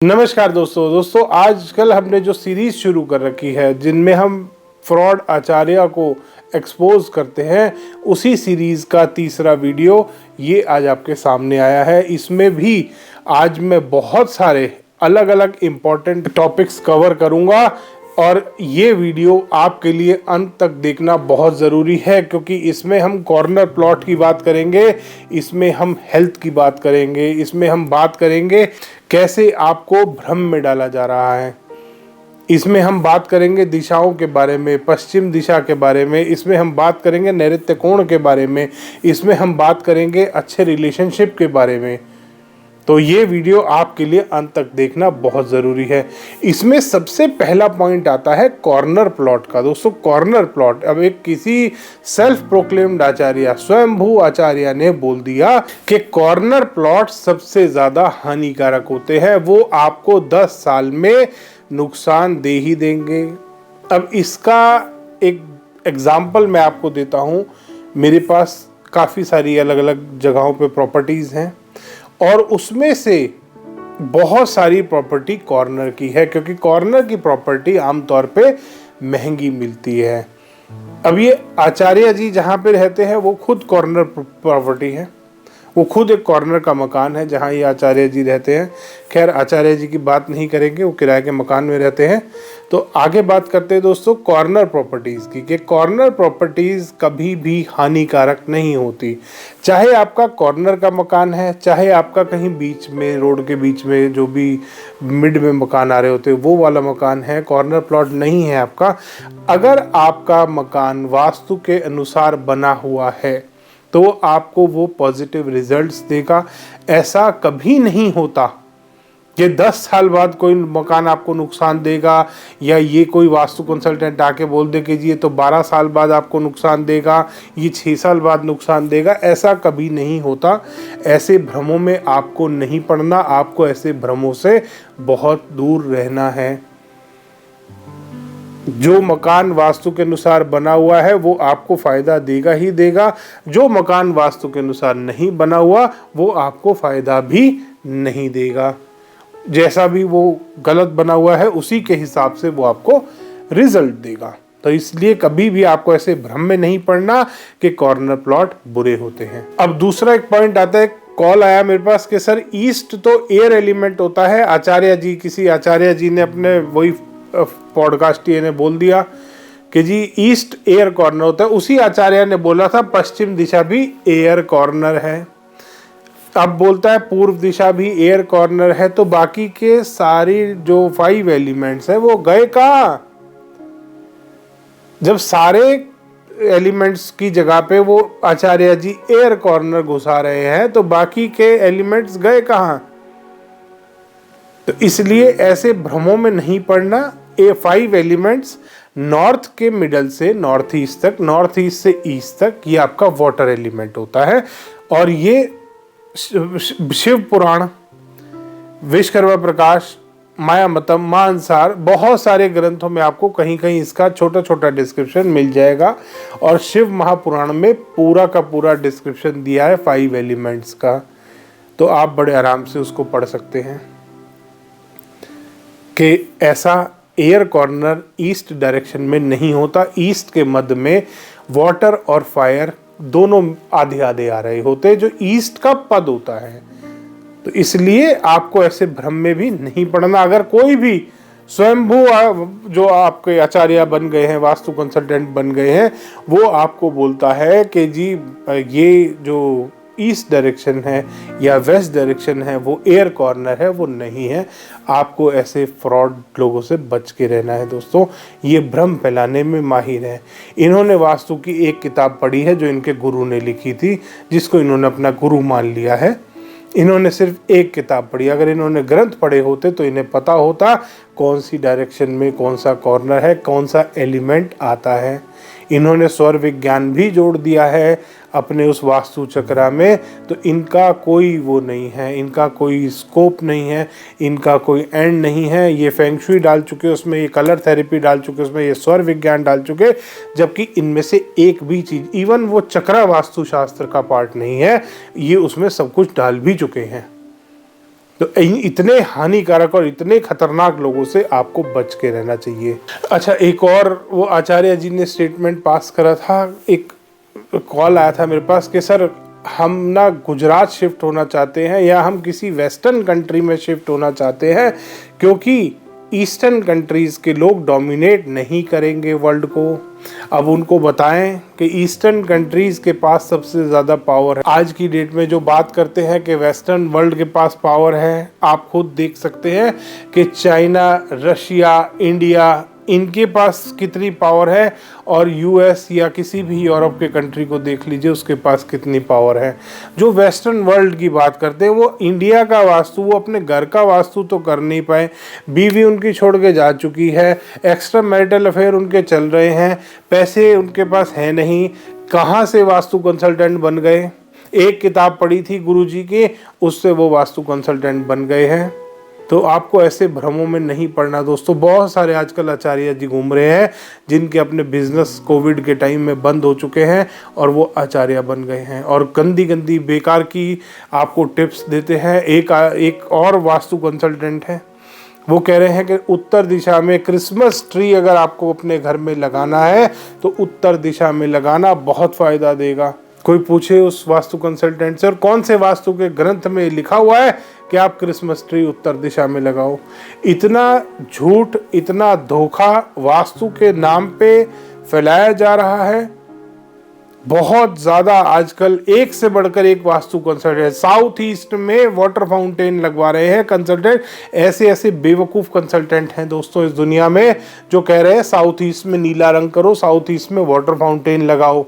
नमस्कार दोस्तों आजकल हमने जो सीरीज शुरू कर रखी है जिनमें हम फ्रॉड आचार्य को एक्सपोज करते हैं, उसी सीरीज का तीसरा वीडियो ये आज आपके सामने आया है। इसमें भी आज मैं बहुत सारे अलग अलग इम्पोर्टेंट टॉपिक्स कवर करूंगा और ये वीडियो आपके लिए अंत तक देखना बहुत ज़रूरी है, क्योंकि इसमें हम कॉर्नर प्लॉट की बात करेंगे, इसमें हम हेल्थ की बात करेंगे, इसमें हम बात करेंगे कैसे आपको भ्रम में डाला जा रहा है, इसमें हम बात करेंगे दिशाओं के बारे में, पश्चिम दिशा के बारे में, इसमें हम बात करेंगे नैऋत्य कोण के बारे में, इसमें हम बात करेंगे अच्छे रिलेशनशिप के बारे में। तो ये वीडियो आपके लिए अंत तक देखना बहुत ज़रूरी है। इसमें सबसे पहला पॉइंट आता है कॉर्नर प्लॉट का। दोस्तों, कॉर्नर प्लॉट, अब एक किसी सेल्फ प्रोक्लेम्ड आचार्य, स्वयंभू आचार्य ने बोल दिया कि कॉर्नर प्लॉट सबसे ज़्यादा हानिकारक होते हैं, वो आपको 10 साल में नुकसान दे ही देंगे। अब इसका एक एग्जाम्पल मैं आपको देता हूँ। मेरे पास काफ़ी सारी अलग अलग जगहों पे प्रॉपर्टीज़ हैं और उसमें से बहुत सारी प्रॉपर्टी कॉर्नर की है, क्योंकि कॉर्नर की प्रॉपर्टी आमतौर पे महंगी मिलती है। अब ये आचार्य जी जहाँ पे रहते हैं वो खुद कॉर्नर प्रॉपर्टी है, वो खुद एक कॉर्नर का मकान है जहाँ ये आचार्य जी रहते हैं। खैर, आचार्य जी की बात नहीं करेंगे, वो किराए के मकान में रहते हैं। तो आगे बात करते हैं दोस्तों कॉर्नर प्रॉपर्टीज़ की, कि कॉर्नर प्रॉपर्टीज़ कभी भी हानिकारक नहीं होती। चाहे आपका कॉर्नर का मकान है, चाहे आपका कहीं बीच में, रोड के बीच में जो भी मिड में मकान आ रहे होते हैं वो वाला मकान है, कॉर्नर प्लॉट नहीं है आपका। अगर आपका मकान वास्तु के अनुसार बना हुआ है तो आपको वो पॉजिटिव रिजल्ट्स देगा। ऐसा कभी नहीं होता कि 10 साल बाद कोई मकान आपको नुकसान देगा, या ये कोई वास्तु कंसल्टेंट आके बोल दे कि जी ये तो 12 साल बाद आपको नुकसान देगा, ये 6 साल बाद नुकसान देगा। ऐसा कभी नहीं होता। ऐसे भ्रमों में आपको नहीं पड़ना, आपको ऐसे भ्रमों से बहुत दूर रहना है। जो मकान वास्तु के अनुसार बना हुआ है वो आपको फायदा देगा ही देगा, जो मकान वास्तु के अनुसार नहीं बना हुआ वो आपको फायदा भी नहीं देगा। जैसा भी वो गलत बना हुआ है उसी के हिसाब से वो आपको रिजल्ट देगा। तो इसलिए कभी भी आपको ऐसे भ्रम में नहीं पड़ना कि कॉर्नर प्लॉट बुरे होते हैं। अब दूसरा एक पॉइंट आता है, कॉल आया मेरे पास कि सर ईस्ट तो एयर एलिमेंट होता है। आचार्य जी, किसी आचार्य जी ने अपने वही पॉडकास्ट ने बोल दिया कि जी ईस्ट एयर कॉर्नर होता है। उसी आचार्य ने बोला था पश्चिम दिशा भी एयर कॉर्नर है। अब बोलता है पूर्व दिशा भी एयर कॉर्नर है। तो बाकी के सारी जो 5 एलिमेंट्स हैं वो गए कहाँ? जब सारे एलिमेंट्स की जगह पे वो आचार्य जी एयर कॉर्नर घुसा रहे हैं तो बाकी के एलिमेंट्स गए कहाँ? तो इसलिए ऐसे भ्रमों में नहीं पड़ना। ये 5 एलिमेंट्स नॉर्थ के मिडल से नॉर्थ ईस्ट तक, नॉर्थ ईस्ट से ईस्ट तक, ये आपका वाटर एलिमेंट होता है। और ये शिव पुराण, विश्वकर्मा प्रकाश, मायामतम, मानसार, बहुत सारे ग्रंथों में आपको कहीं कहीं इसका छोटा छोटा डिस्क्रिप्शन मिल जाएगा। और शिव महापुराण में पूरा का पूरा डिस्क्रिप्शन दिया है 5 एलिमेंट्स का, तो आप बड़े आराम से उसको पढ़ सकते हैं कि ऐसा एयर कॉर्नर ईस्ट डायरेक्शन में नहीं होता। ईस्ट के मध्य में वाटर और फायर दोनों आधे आधे आ रहे होते, जो ईस्ट का पद होता है। तो इसलिए आपको ऐसे भ्रम में भी नहीं पड़ना। अगर कोई भी स्वयंभू जो आपके आचार्य बन गए हैं, वास्तु कंसल्टेंट बन गए हैं, वो आपको बोलता है कि जी ये जो ईस्ट डायरेक्शन है या वेस्ट डायरेक्शन है वो एयर कॉर्नर है, वो नहीं है। आपको ऐसे फ्रॉड लोगों से बच के रहना है। दोस्तों, ये भ्रम फैलाने में माहिर है। इन्होंने वास्तु की एक किताब पढ़ी है जो इनके गुरु ने लिखी थी, जिसको इन्होंने अपना गुरु मान लिया है। इन्होंने सिर्फ एक किताब पढ़ी। अगर इन्होंने ग्रंथ पढ़े होते तो इन्हें पता होता कौन सी डायरेक्शन में कौन सा कॉर्नर है, कौन सा एलिमेंट आता है। इन्होंने स्वर विज्ञान भी जोड़ दिया है अपने उस वास्तु चक्रा में। तो इनका कोई वो नहीं है, इनका कोई स्कोप नहीं है, इनका कोई एंड नहीं है। ये फेंगशुई डाल चुके, उसमें ये कलर थेरेपी डाल चुके, उसमें ये स्वर विज्ञान डाल चुके, जबकि इनमें से एक भी चीज़, इवन वो चक्रा वास्तुशास्त्र का पार्ट नहीं है, ये उसमें सब कुछ डाल भी चुके हैं। तो इतने हानिकारक और इतने खतरनाक लोगों से आपको बच के रहना चाहिए। अच्छा, एक और वो आचार्य जी ने स्टेटमेंट पास करा था, एक कॉल आया था मेरे पास कि सर हम ना गुजरात शिफ्ट होना चाहते हैं या हम किसी वेस्टर्न कंट्री में शिफ्ट होना चाहते हैं, क्योंकि ईस्टर्न कंट्रीज के लोग डोमिनेट नहीं करेंगे वर्ल्ड को। अब उनको बताएं कि ईस्टर्न कंट्रीज के पास सबसे ज़्यादा पावर है। आज की डेट में जो बात करते हैं कि वेस्टर्न वर्ल्ड के पास पावर है, आप खुद देख सकते हैं कि चाइना, रशिया, इंडिया, इनके पास कितनी पावर है, और यूएस या किसी भी यूरोप के कंट्री को देख लीजिए, उसके पास कितनी पावर है। जो वेस्टर्न वर्ल्ड की बात करते हैं वो इंडिया का वास्तु, वो अपने घर का वास्तु तो कर नहीं पाए, बीवी उनकी छोड़ के जा चुकी है, एक्स्ट्रा मैरिटल अफेयर उनके चल रहे हैं, पैसे उनके पास है नहीं, कहाँ से वास्तु कंसल्टेंट बन गए। एक किताब पढ़ी थी गुरुजी की, उससे वो वास्तु कंसल्टेंट बन गए हैं। तो आपको ऐसे भ्रमों में नहीं पड़ना दोस्तों। बहुत सारे आजकल आचार्य जी घूम रहे हैं जिनके अपने बिजनेस कोविड के टाइम में बंद हो चुके हैं और वो आचार्य बन गए हैं और गंदी गंदी बेकार की आपको टिप्स देते हैं। एक और वास्तु कंसल्टेंट है, वो कह रहे हैं कि उत्तर दिशा में क्रिसमस ट्री अगर आपको अपने घर में लगाना है तो उत्तर दिशा में लगाना बहुत फायदा देगा। कोई पूछे उस वास्तु कंसल्टेंट से, और कौन से वास्तु के ग्रंथ में लिखा हुआ है कि आप क्रिसमस ट्री उत्तर दिशा में लगाओ। इतना झूठ, इतना धोखा वास्तु के नाम पे फैलाया जा रहा है बहुत ज्यादा। आजकल एक से बढ़कर एक वास्तु कंसल्टेंट, साउथ ईस्ट में वाटर फाउंटेन लगवा रहे हैं कंसल्टेंट। ऐसे ऐसे बेवकूफ कंसल्टेंट हैं दोस्तों इस दुनिया में जो कह रहे हैं साउथ ईस्ट में नीला रंग करो, साउथ ईस्ट में वाटर फाउंटेन लगाओ।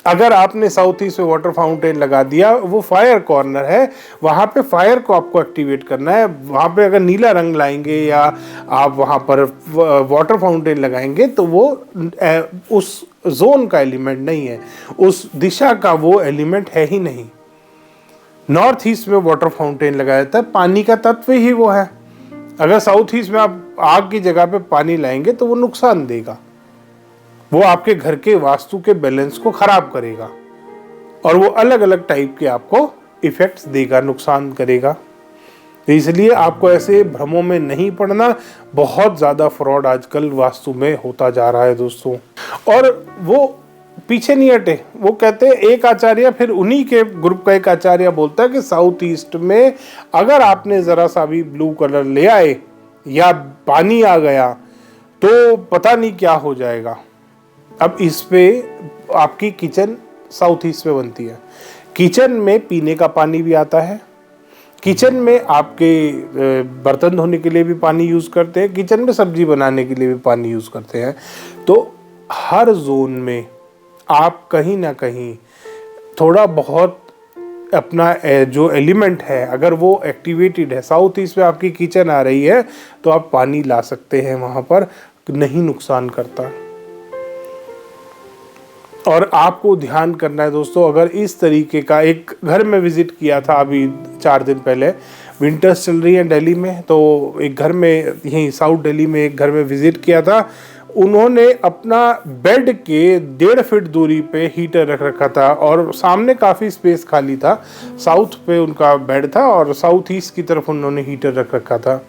अगर आपने साउथ ईस्ट में वाटर फाउंटेन लगा दिया, वो फायर कॉर्नर है, वहाँ पे फायर को आपको एक्टिवेट करना है। वहाँ पे अगर नीला रंग लाएंगे या आप वहाँ पर वाटर फाउंटेन लगाएंगे तो वो उस जोन का एलिमेंट नहीं है, उस दिशा का वो एलिमेंट है ही नहीं। नॉर्थ ईस्ट में वाटर फाउंटेन लगाया जाता है, पानी का तत्व ही वो है। अगर साउथ ईस्ट में आप आग की जगह पे पानी लाएंगे तो वो नुकसान देगा, वो आपके घर के वास्तु के बैलेंस को खराब करेगा और वो अलग अलग टाइप के आपको इफेक्ट्स देगा, नुकसान करेगा। तो इसलिए आपको ऐसे भ्रमों में नहीं पड़ना। बहुत ज़्यादा फ्रॉड आजकल वास्तु में होता जा रहा है दोस्तों। और वो पीछे नहीं हटे, वो कहते हैं, एक आचार्य, फिर उन्हीं के ग्रुप का एक आचार्य बोलता है कि साउथ ईस्ट में अगर आपने ज़रा सा भी ब्लू कलर ले आए या पानी आ गया तो पता नहीं क्या हो जाएगा। अब इस पे आपकी किचन साउथ ईस्ट में बनती है, किचन में पीने का पानी भी आता है, किचन में आपके बर्तन धोने के लिए भी पानी यूज़ करते हैं, किचन में सब्जी बनाने के लिए भी पानी यूज़ करते हैं। तो हर जोन में आप कहीं ना कहीं थोड़ा बहुत अपना जो एलिमेंट है अगर वो एक्टिवेटेड है, साउथ ईस्ट में आपकी किचन आ रही है तो आप पानी ला सकते हैं वहाँ पर, नहीं नुकसान करता। और आपको ध्यान करना है दोस्तों, अगर इस तरीके का एक घर में विजिट किया था अभी 4 दिन पहले, विंटर्स चल रही है दिल्ली में, तो एक घर में यहीं साउथ दिल्ली में एक घर में विजिट किया था। उन्होंने अपना बेड के 1.5 फीट दूरी पे हीटर रख रखा था और सामने काफ़ी स्पेस खाली था। साउथ पे उनका बेड था और साउथ ईस्ट की तरफ उन्होंने हीटर रख रखा था।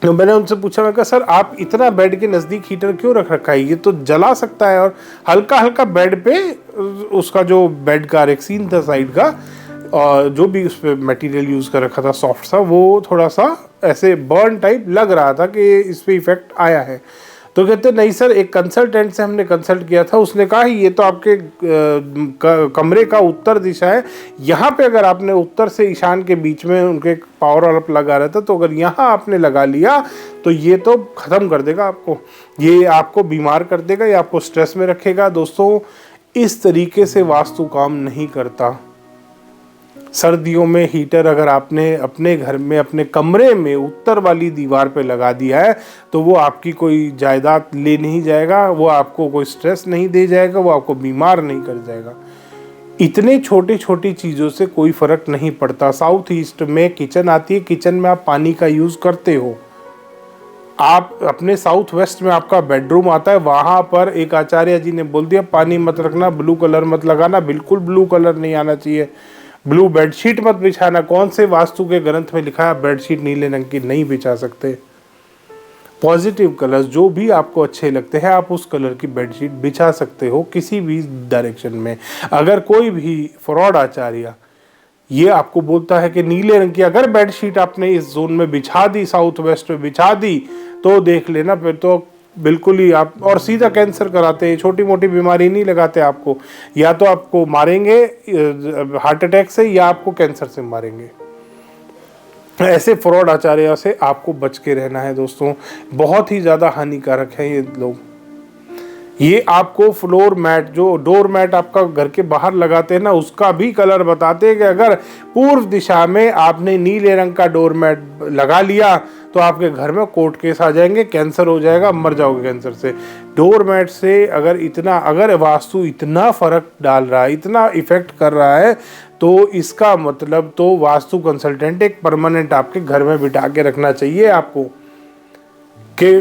तो मैंने उनसे पूछा, मैं कहा सर आप इतना बेड के नज़दीक हीटर क्यों रख रखा है, ये तो जला सकता है। और हल्का हल्का बेड पे उसका जो बेड का रेक्सीन था साइड का, और जो भी उस पर मटेरियल यूज़ कर रखा था सॉफ्ट सा, वो थोड़ा सा ऐसे बर्न टाइप लग रहा था कि इस पर इफेक्ट आया है। तो कहते नहीं सर, एक कंसल्टेंट से हमने कंसल्ट किया था, उसने कहा ये तो आपके कमरे का उत्तर दिशा है, यहाँ पे अगर आपने उत्तर से ईशान के बीच में उनके पावर बल्ब लगा रहा था, तो अगर यहाँ आपने लगा लिया तो ये तो ख़त्म कर देगा आपको, ये आपको बीमार कर देगा, ये आपको स्ट्रेस में रखेगा। दोस्तों इस तरीके से वास्तु काम नहीं करता। सर्दियों में हीटर अगर आपने अपने घर में अपने कमरे में उत्तर वाली दीवार पे लगा दिया है तो वो आपकी कोई जायदाद ले नहीं जाएगा, वो आपको कोई स्ट्रेस नहीं दे जाएगा, वो आपको बीमार नहीं कर जाएगा। इतने छोटी छोटी चीज़ों से कोई फ़र्क नहीं पड़ता। साउथ ईस्ट में किचन आती है, किचन में आप पानी का यूज़ करते हो। आप अपने साउथ वेस्ट में आपका बेडरूम आता है, वहाँ पर एक आचार्य जी ने बोल दिया पानी मत रखना, ब्लू कलर मत लगाना, बिल्कुल ब्लू कलर नहीं आना चाहिए। ब्लू बेडशीट मत बिछाना। कौन से वास्तु के ग्रंथ में लिखा है बेडशीट नीले रंग की नहीं बिछा सकते? पॉजिटिव कलर्स जो भी आपको अच्छे लगते हैं आप उस कलर की बेडशीट बिछा सकते हो किसी भी डायरेक्शन में। अगर कोई भी फ्रॉड आचार्य ये आपको बोलता है कि नीले रंग की अगर बेडशीट आपने इस जोन में बिछा दी, साउथ वेस्ट में बिछा दी, तो देख लेना फिर तो बिल्कुल ही आप और सीधा कैंसर कराते हैं। छोटी मोटी बीमारी नहीं लगाते आपको, या तो आपको मारेंगे हार्ट अटैक से या आपको कैंसर से मारेंगे। ऐसे फ्रॉड आचार्य से आपको बच के रहना है दोस्तों, बहुत ही ज़्यादा हानिकारक है ये लोग। ये आपको फ्लोर मैट, जो डोर मैट आपका घर के बाहर लगाते हैं ना, उसका भी कलर बताते हैं कि अगर पूर्व दिशा में आपने नीले रंग का डोर मैट लगा लिया तो आपके घर में कोर्ट केस आ जाएंगे, कैंसर हो जाएगा, मर जाओगे कैंसर से। डोर मैट से अगर वास्तु इतना फर्क डाल रहा है, इतना इफेक्ट कर रहा है, तो इसका मतलब तो वास्तु कंसल्टेंट एक परमानेंट आपके घर में बिठा के रखना चाहिए आपको। कि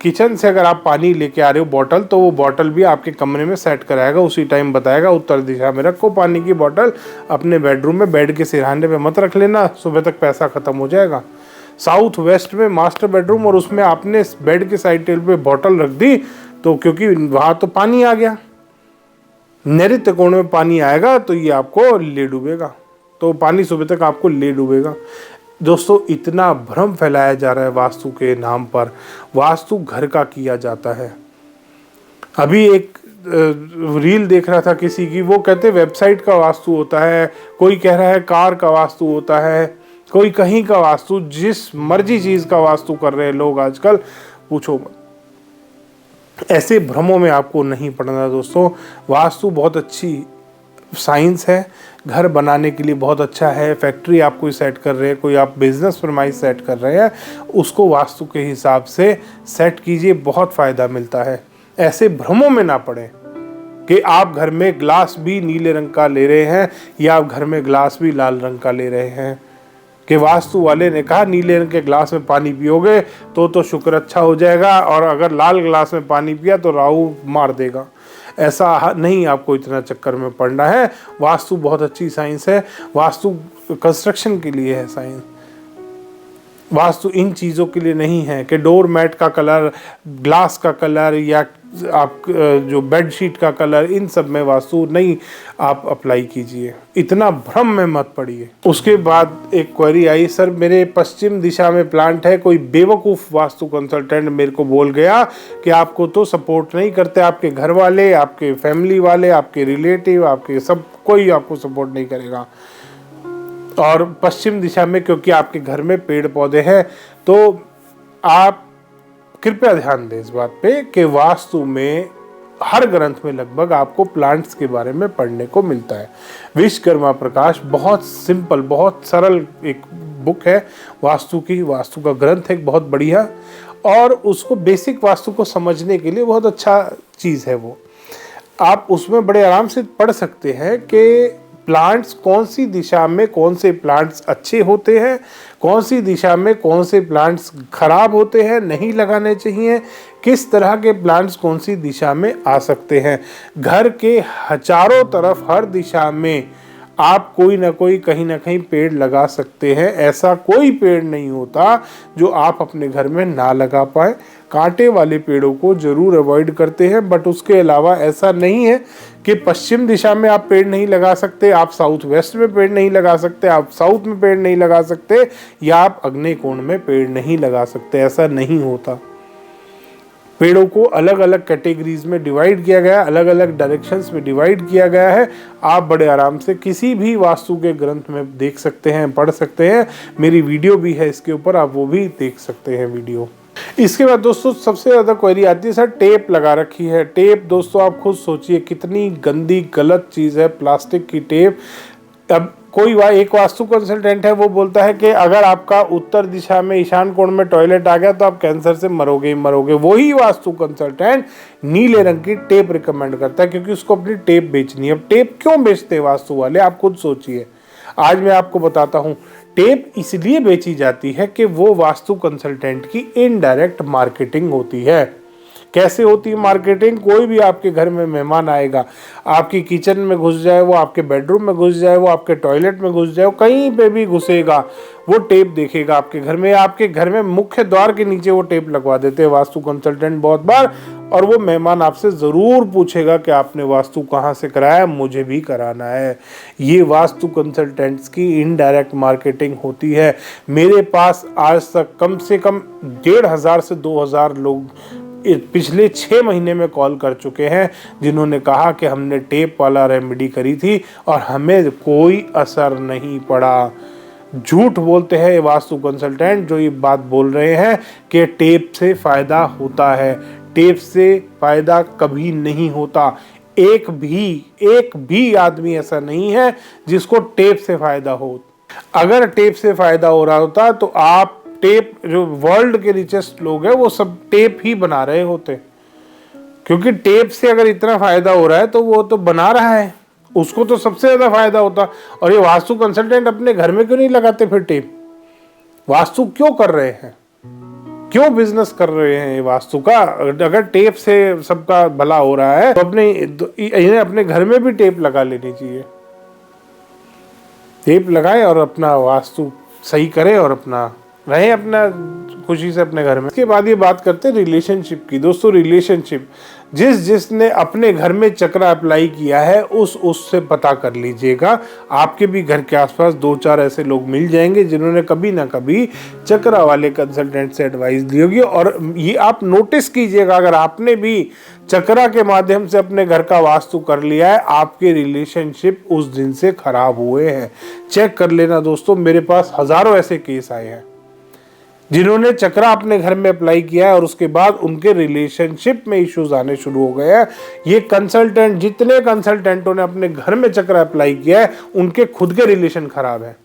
किचन से अगर आप पानी लेके आ रहे हो बॉटल, तो वो बॉटल भी आपके कमरे में सेट कराएगा, उसी टाइम बताएगा उत्तर दिशा में रखो पानी की बॉटल, अपने बेडरूम में बेड के सिरहाने पे मत रख लेना, सुबह तक पैसा खत्म हो जाएगा। साउथ वेस्ट में मास्टर बेडरूम और उसमें आपने बेड के साइड टेबल पे बॉटल रख दी, तो क्योंकि वहां तो पानी आ गया, नैऋत्य कोण में पानी आएगा तो ये आपको ले डूबेगा, तो पानी सुबह तक आपको ले डूबेगा। दोस्तों इतना भ्रम फैलाया जा रहा है वास्तु के नाम पर, वास्तु घर का किया जाता है। अभी एक रील देख रहा था किसी की, वो कहते वेबसाइट का वास्तु होता है, कोई कह रहा है कार का वास्तु होता है, कोई कहीं का वास्तु, जिस मर्जी चीज का वास्तु कर रहे हैं लोग आजकल, पूछो मत। ऐसे भ्रमों में आपको नहीं पड़ना दोस्तों। वास्तु बहुत अच्छी साइंस है, घर बनाने के लिए बहुत अच्छा है। फैक्ट्री आप कोई सेट कर रहे हैं, कोई आप बिजनेस प्रेमाइस सेट कर रहे हैं, उसको वास्तु के हिसाब से सेट कीजिए, बहुत फ़ायदा मिलता है। ऐसे भ्रमों में ना पड़े कि आप घर में ग्लास भी नीले रंग का ले रहे हैं या आप घर में ग्लास भी लाल रंग का ले रहे हैं, कि वास्तु वाले ने कहा नीले रंग के ग्लास में पानी पियोगे तो शुक्र अच्छा हो जाएगा, और अगर लाल ग्लास में पानी पिया तो राहु मार देगा। ऐसा नहीं, आपको इतना चक्कर में पड़ना है। वास्तु बहुत अच्छी साइंस है, वास्तु कंस्ट्रक्शन के लिए है साइंस, वास्तु इन चीज़ों के लिए नहीं है कि डोर मैट का कलर, ग्लास का कलर या आप जो बेडशीट का कलर, इन सब में वास्तु नहीं आप अप्लाई कीजिए, इतना भ्रम में मत पड़िए। उसके बाद एक क्वेरी आई, सर मेरे पश्चिम दिशा में प्लांट है, कोई बेवकूफ़ वास्तु कंसल्टेंट मेरे को बोल गया कि आपको तो सपोर्ट नहीं करते, आपके घर वाले, आपके फैमिली वाले, आपके रिलेटिव, आपके सब कोई आपको सपोर्ट नहीं करेगा। और पश्चिम दिशा में क्योंकि आपके घर में पेड़ पौधे हैं, तो आप कृपया ध्यान दें इस बात पे कि वास्तु में हर ग्रंथ में लगभग आपको प्लांट्स के बारे में पढ़ने को मिलता है। विश्वकर्मा प्रकाश बहुत सिंपल, बहुत सरल एक बुक है वास्तु की, वास्तु का ग्रंथ है बहुत बढ़िया, और उसको बेसिक वास्तु को समझने के लिए बहुत अच्छा चीज़ है वो। आप उसमें बड़े आराम से पढ़ सकते हैं कि प्लांट्स कौन सी दिशा में कौन से प्लांट्स अच्छे होते हैं, कौन सी दिशा में कौन से प्लांट्स खराब होते हैं, नहीं लगाने चाहिए, किस तरह के प्लांट्स कौन सी दिशा में आ सकते हैं। घर के चारों तरफ हर दिशा में आप कोई ना कोई कहीं ना कहीं पेड़ लगा सकते हैं। ऐसा कोई पेड़ नहीं होता जो आप अपने घर में ना लगा पाए। कांटे वाले पेड़ों को जरूर अवॉइड करते हैं, बट उसके अलावा ऐसा नहीं है कि पश्चिम दिशा में आप पेड़ नहीं लगा सकते, आप साउथ वेस्ट में पेड़ नहीं लगा सकते, आप साउथ में पेड़ नहीं लगा सकते, या आप आग्नेय कोण में पेड़ नहीं लगा सकते। ऐसा नहीं होता। पेड़ों को अलग अलग कैटेगरीज में डिवाइड किया गया, अलग अलग डायरेक्शंस में डिवाइड किया गया है। आप बड़े आराम से किसी भी वास्तु के ग्रंथ में देख सकते हैं, पढ़ सकते हैं। मेरी वीडियो भी है इसके ऊपर, आप वो भी देख सकते हैं वीडियो। इसके बाद दोस्तों सबसे ज़्यादा क्वेरी आती है, सर टेप लगा रखी है। टेप दोस्तों आप खुद सोचिए कितनी गंदी गलत चीज़ है, प्लास्टिक की टेप। अब कोई एक वास्तु कंसल्टेंट है, वो बोलता है कि अगर आपका उत्तर दिशा में ईशान कोण में टॉयलेट आ गया तो आप कैंसर से मरोगे ही मरोगे। वही वास्तु कंसल्टेंट नीले रंग की टेप रिकमेंड करता है क्योंकि उसको अपनी टेप बेचनी है। अब टेप क्यों बेचते हैं वास्तु वाले, आप खुद सोचिए। आज मैं आपको बताता हूँ। टेप इसलिए बेची जाती है कि वो वास्तु कंसल्टेंट की इनडायरेक्ट मार्केटिंग होती है कैसे होती है मार्केटिंग? कोई भी आपके घर में मेहमान आएगा, आपकी किचन में घुस जाए, वो आपके बेडरूम में घुस जाए, वो आपके टॉयलेट में घुस जाए, कहीं पे भी घुसेगा, वो टेप देखेगा आपके घर में। आपके घर में मुख्य द्वार के नीचे वो टेप लगवा देते हैं वास्तु कंसल्टेंट बहुत बार, और वो मेहमान आपसे ज़रूर पूछेगा कि आपने वास्तु कहाँ से कराया, मुझे भी कराना है। ये वास्तु कंसल्टेंट्स की इनडायरेक्ट मार्केटिंग होती है। मेरे पास आज तक कम से कम 1500 से 2000 लोग पिछले 6 महीने में कॉल कर चुके हैं, जिन्होंने कहा कि हमने टेप वाला रेमेडी करी थी और हमें कोई असर नहीं पड़ा। झूठ बोलते हैं ये वास्तु कंसल्टेंट जो ये बात बोल रहे हैं कि टेप से फ़ायदा होता है। टेप से फ़ायदा कभी नहीं होता। एक भी आदमी ऐसा नहीं है जिसको टेप से फ़ायदा हो। अगर टेप से फ़ायदा हो रहा होता तो आप टेप, जो वर्ल्ड के रिचेस्ट लोग हैं वो सब टेप ही बना रहे होते, क्योंकि टेप से अगर इतना फ़ायदा हो रहा है तो वो तो बना रहा है, उसको तो सबसे ज़्यादा फ़ायदा होता। और ये वास्तु कंसल्टेंट अपने घर में क्यों नहीं लगाते फिर टेप? वास्तु क्यों कर रहे हैं? क्यों बिजनेस कर रहे हैं ये वास्तु का? अगर टेप से सबका भला हो रहा है तो इन्हें अपने घर में भी टेप लगा लेनी चाहिए। टेप लगाए और अपना वास्तु सही करे और अपना रहे अपना खुशी से अपने घर में। इसके बाद ये बात करते हैं रिलेशनशिप की। दोस्तों, रिलेशनशिप जिसने अपने घर में चक्रा अप्लाई किया है उससे पता कर लीजिएगा। आपके भी घर के आसपास 2-4 ऐसे लोग मिल जाएंगे जिन्होंने कभी ना कभी चक्रा वाले कंसल्टेंट से एडवाइस ली होगी। और ये आप नोटिस कीजिएगा, अगर आपने भी चक्रा के माध्यम से अपने घर का वास्तु कर लिया है, आपके रिलेशनशिप उस दिन से खराब हुए हैं। चेक कर लेना दोस्तों, मेरे पास हजारों ऐसे केस आए हैं जिन्होंने चक्रा अपने घर में अप्लाई किया है और उसके बाद उनके रिलेशनशिप में इश्यूज आने शुरू हो गए हैं। ये कंसल्टेंट, जितने कंसल्टेंटों ने अपने घर में चक्रा अप्लाई किया है, उनके खुद के रिलेशन खराब है।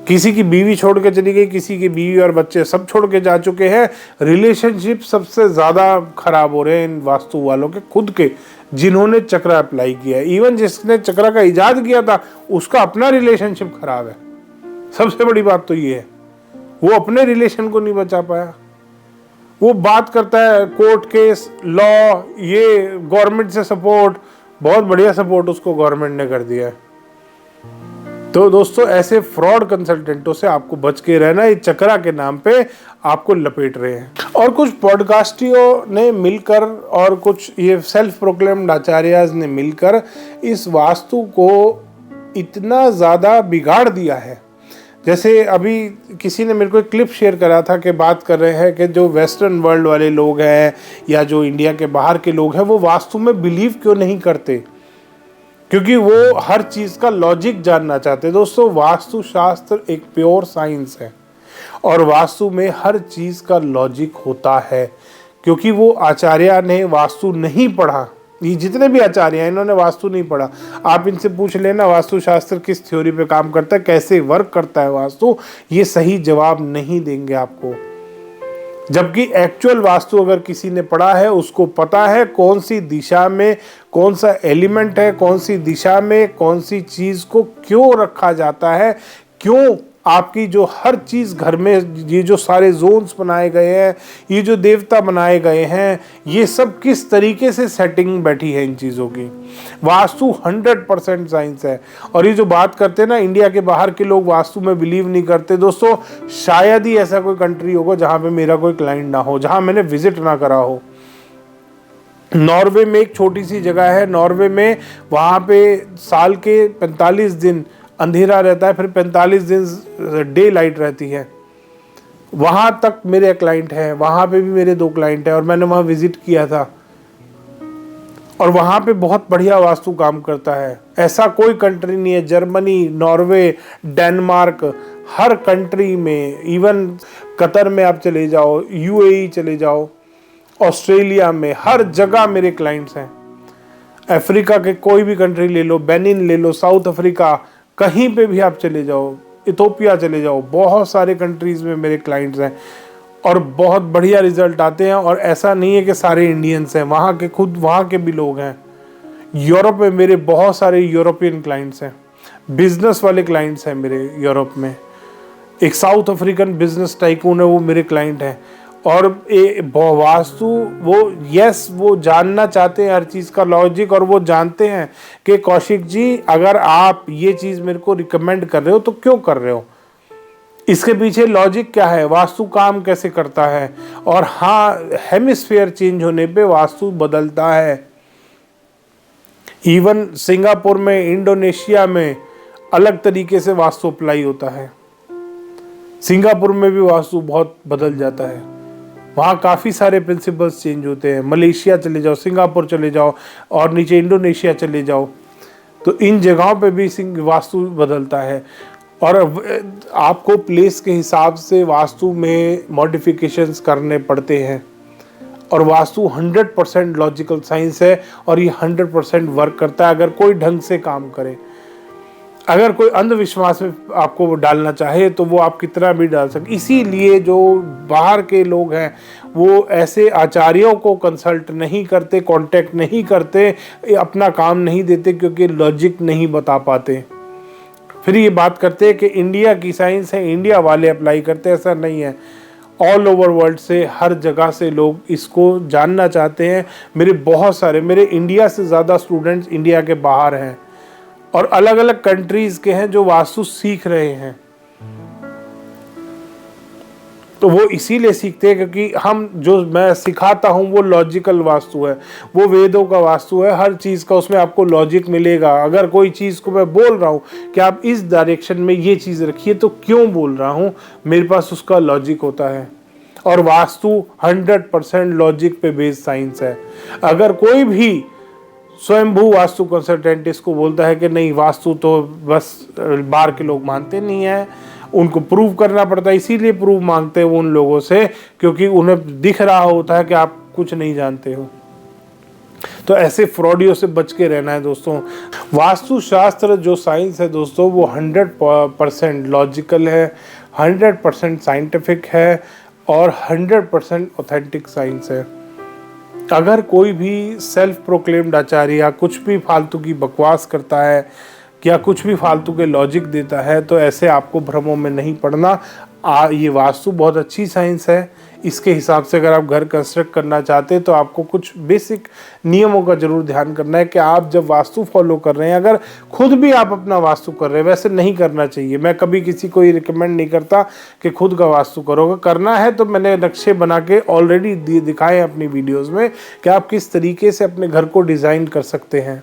किसी की बीवी छोड़ के चली गई, किसी की बीवी और बच्चे सब छोड़ के जा चुके हैं। रिलेशनशिप सबसे ज्यादा खराब हो रहे हैं इन वास्तु वालों के खुद के, जिन्होंने चक्रा अप्लाई किया है। इवन जिसने चक्रा का इजाद किया था उसका अपना रिलेशनशिप खराब है। सबसे बड़ी बात तो ये है, वो अपने रिलेशन को नहीं बचा पाया। वो बात करता है कोर्ट केस, लॉ, ये गवर्नमेंट से सपोर्ट, बहुत बढ़िया सपोर्ट उसको गवर्नमेंट ने कर दिया है। तो दोस्तों, ऐसे फ्रॉड कंसल्टेंटों से आपको बच के रहना। ये चक्रा के नाम पे आपको लपेट रहे हैं। और कुछ पॉडकास्टियों ने मिलकर और कुछ ये सेल्फ प्रोक्लेम्ड आचार्याज ने मिलकर इस वास्तु को इतना ज़्यादा बिगाड़ दिया है। जैसे अभी किसी ने मेरे को एक क्लिप शेयर करा था कि बात कर रहे हैं कि जो वेस्टर्न वर्ल्ड वाले लोग हैं या जो इंडिया के बाहर के लोग हैं, वो वास्तु में बिलीव क्यों नहीं करते? क्योंकि वो हर चीज़ का लॉजिक जानना चाहते। दोस्तों, वास्तु शास्त्र एक प्योर साइंस है और वास्तु में हर चीज़ का लॉजिक होता है, क्योंकि वो आचार्य ने वास्तु नहीं पढ़ा। ये जितने भी आचार्य हैं इन्होंने वास्तु नहीं पढ़ा। आप इनसे पूछ लेना वास्तु शास्त्र किस थ्योरी पे काम करता है, कैसे वर्क करता है वास्तु, ये सही जवाब नहीं देंगे आपको। जबकि एक्चुअल वास्तु अगर किसी ने पढ़ा है, उसको पता है कौन सी दिशा में कौन सा एलिमेंट है, कौन सी दिशा में कौन सी चीज़ को क्यों रखा जाता है, क्यों आपकी जो हर चीज़ घर में, ये जो सारे जोन्स बनाए गए हैं, ये जो देवता बनाए गए हैं, ये सब किस तरीके से सेटिंग बैठी है इन चीज़ों की। वास्तु 100% साइंस है। और ये जो बात करते हैं ना, इंडिया के बाहर के लोग वास्तु में बिलीव नहीं करते। दोस्तों, शायद ही ऐसा कोई कंट्री होगा जहाँ पे मेरा कोई क्लाइंट ना हो, जहाँ मैंने विजिट ना करा हो। नॉर्वे में एक छोटी सी जगह है, नॉर्वे में वहाँ पे साल के 45 दिन अंधेरा रहता है, फिर 45 दिन डे लाइट रहती है। वहाँ तक मेरे क्लाइंट हैं, वहाँ पे भी मेरे 2 क्लाइंट हैं और मैंने वहाँ विजिट किया था और वहाँ पे बहुत बढ़िया वास्तु काम करता है। ऐसा कोई कंट्री नहीं है, जर्मनी, नॉर्वे, डेनमार्क, हर कंट्री में, इवन कतर में आप चले जाओ, यूएई चले जाओ, ऑस्ट्रेलिया में, हर जगह मेरे क्लाइंट्स हैं। अफ्रीका के कोई भी कंट्री ले लो, बेनिन ले लो, साउथ अफ्रीका, कहीं पे भी आप चले जाओ, इथोपिया चले जाओ, बहुत सारे कंट्रीज़ में मेरे क्लाइंट्स हैं और बहुत बढ़िया रिजल्ट आते हैं। और ऐसा नहीं है कि सारे इंडियंस हैं, वहाँ के खुद वहाँ के भी लोग हैं। यूरोप में मेरे बहुत सारे यूरोपियन क्लाइंट्स हैं, बिजनेस वाले क्लाइंट्स हैं मेरे यूरोप में। एक साउथ अफ्रीकन बिजनेस टाइकून है, वो मेरे क्लाइंट हैं। और वास्तु वो जानना चाहते हैं हर चीज़ का लॉजिक, और वो जानते हैं कि कौशिक जी अगर आप ये चीज़ मेरे को रिकमेंड कर रहे हो तो क्यों कर रहे हो, इसके पीछे लॉजिक क्या है, वास्तु काम कैसे करता है। और हाँ, हेमिस्फीयर चेंज होने पे वास्तु बदलता है। इवन सिंगापुर में, इंडोनेशिया में अलग तरीके से वास्तु अप्लाई होता है। सिंगापुर में भी वास्तु बहुत बदल जाता है, वहाँ काफ़ी सारे प्रिंसिपल्स चेंज होते हैं। मलेशिया चले जाओ, सिंगापुर चले जाओ और नीचे इंडोनेशिया चले जाओ, तो इन जगहों पे भी वास्तु बदलता है। और आपको प्लेस के हिसाब से वास्तु में मॉडिफिकेशंस करने पड़ते हैं। और वास्तु 100% लॉजिकल साइंस है और ये 100% वर्क करता है अगर कोई ढंग से काम करे। अगर कोई अंधविश्वास में आपको डालना चाहे तो वो आप कितना भी डाल सकते। इसीलिए जो बाहर के लोग हैं वो ऐसे आचार्यों को कंसल्ट नहीं करते, कांटेक्ट नहीं करते, अपना काम नहीं देते, क्योंकि लॉजिक नहीं बता पाते। फिर ये बात करते हैं कि इंडिया की साइंस है, इंडिया वाले अप्लाई करते हैं। ऐसा नहीं है, ऑल ओवर वर्ल्ड से, हर जगह से लोग इसको जानना चाहते हैं। मेरे इंडिया से ज़्यादा स्टूडेंट्स इंडिया के बाहर हैं और अलग अलग कंट्रीज़ के हैं जो वास्तु सीख रहे हैं। तो वो इसीलिए सीखते हैं क्योंकि जो मैं सिखाता हूँ वो लॉजिकल वास्तु है, वो वेदों का वास्तु है। हर चीज़ का उसमें आपको लॉजिक मिलेगा। अगर कोई चीज़ को मैं बोल रहा हूँ कि आप इस डायरेक्शन में ये चीज़ रखिए, तो क्यों बोल रहा हूँ, मेरे पास उसका लॉजिक होता है। और वास्तु 100% लॉजिक पे बेस्ड साइंस है। अगर कोई भी स्वयंभू वास्तु कंसल्टेंट इसको बोलता है कि नहीं वास्तु तो बस बाहर के लोग मानते नहीं है, उनको प्रूव करना पड़ता है, इसीलिए प्रूव मांगते हैं वो उन लोगों से, क्योंकि उन्हें दिख रहा होता है कि आप कुछ नहीं जानते हो। तो ऐसे फ्रॉडियों से बच के रहना है दोस्तों। वास्तुशास्त्र जो साइंस है दोस्तों, वो 100% लॉजिकल है, 100% साइंटिफिक है और 100% ऑथेंटिक साइंस है। अगर कोई भी सेल्फ प्रोक्लेम्ड आचार्य या कुछ भी फालतू की बकवास करता है या कुछ भी फालतू के लॉजिक देता है, तो ऐसे आपको भ्रमों में नहीं पड़ना। ये वास्तु बहुत अच्छी साइंस है। इसके हिसाब से अगर आप घर कंस्ट्रक्ट करना चाहते हैं तो आपको कुछ बेसिक नियमों का जरूर ध्यान करना है कि आप जब वास्तु फॉलो कर रहे हैं, अगर खुद भी आप अपना वास्तु कर रहे हैं, वैसे नहीं करना चाहिए। मैं कभी किसी को ये रिकमेंड नहीं करता कि खुद का वास्तु करोगे। करना है तो मैंने नक्शे बना के ऑलरेडी दिखाए हैं अपनी वीडियोज़ में कि आप किस तरीके से अपने घर को डिज़ाइन कर सकते हैं,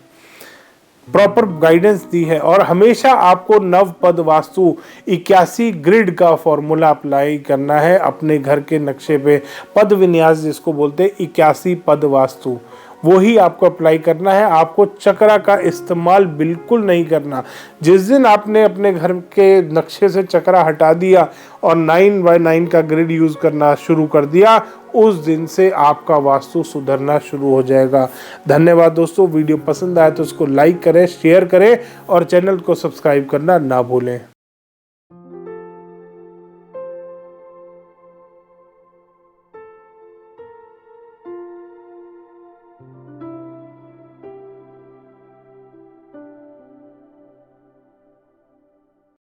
प्रॉपर गाइडेंस दी है। और हमेशा आपको नवपद वास्तु 81 ग्रिड का फॉर्मूला अप्लाई करना है अपने घर के नक्शे पे। पद विन्यास जिसको बोलते हैं 81 पद वास्तु, वो ही आपको अप्लाई करना है। आपको चक्रा का इस्तेमाल बिल्कुल नहीं करना। जिस दिन आपने अपने घर के नक्शे से चक्रा हटा दिया और 9x9 का ग्रिड यूज करना शुरू कर दिया, उस दिन से आपका वास्तु सुधरना शुरू हो जाएगा। धन्यवाद दोस्तों। वीडियो पसंद आया तो उसको लाइक करें, शेयर करें और चैनल को सब्सक्राइब करना ना भूलें।